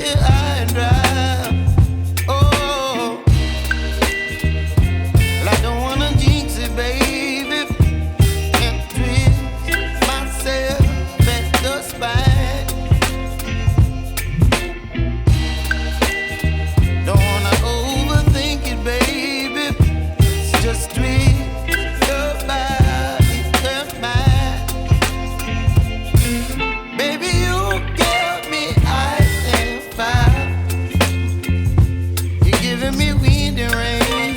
here high and dry. Oh, well, I don't wanna jinx it, baby, and twist myself at the spine. Don't wanna overthink it, baby. It's just twist your body and mine. Baby, you give me ice and fire. You're giving me wind and rain.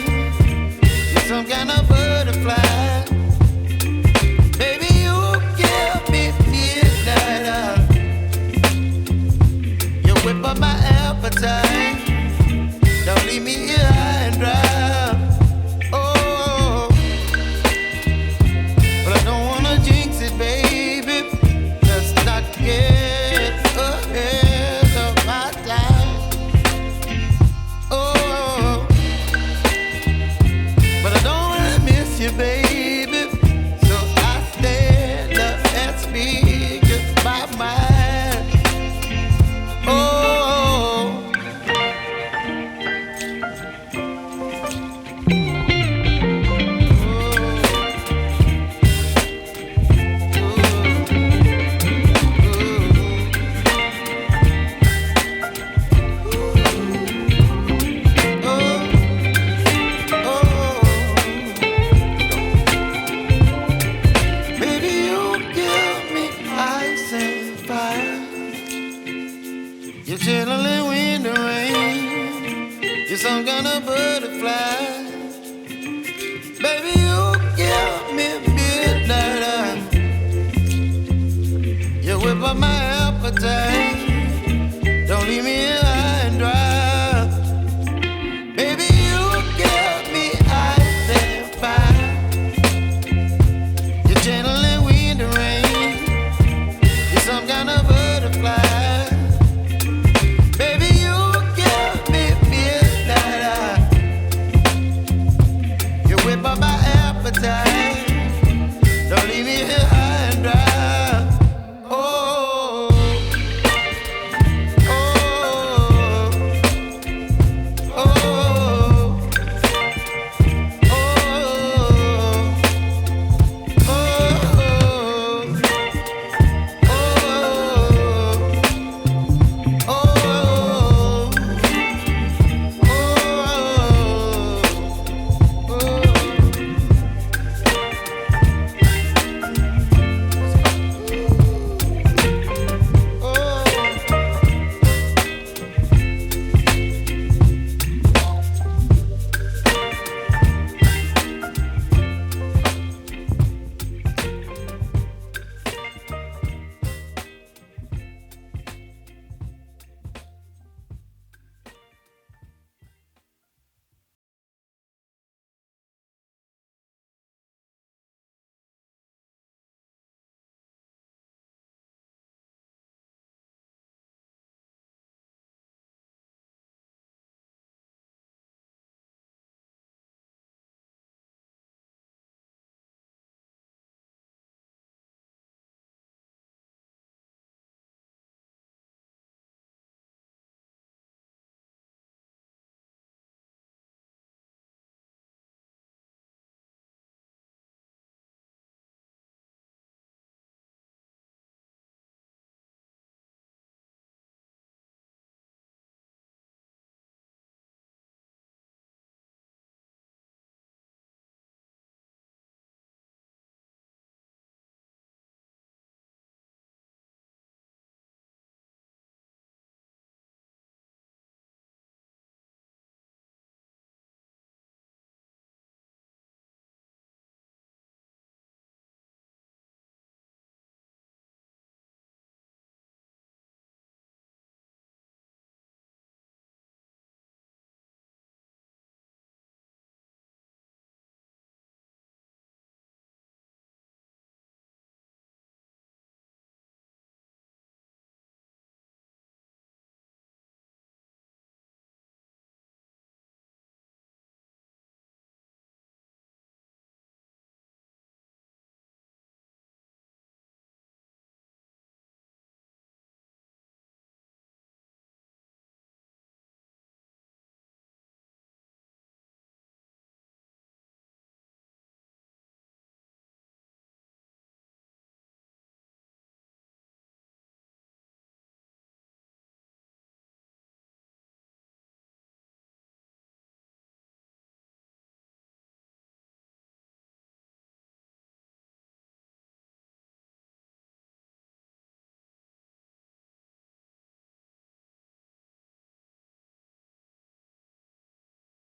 You're some kind of butterfly. Baby, you give me midnight. You whip up my appetite. Don't leave me here high and dry. Oh, but I don't wanna jinx it, baby. Let's not get ahead of my time. Oh, but I don't wanna miss you, baby. So I stand up and speak just my mind. Oh. Baby, you give me ice and fire. You're chilling wind and rain. You're some kind of butterfly. Baby, you give me midnight. You whip up my appetite.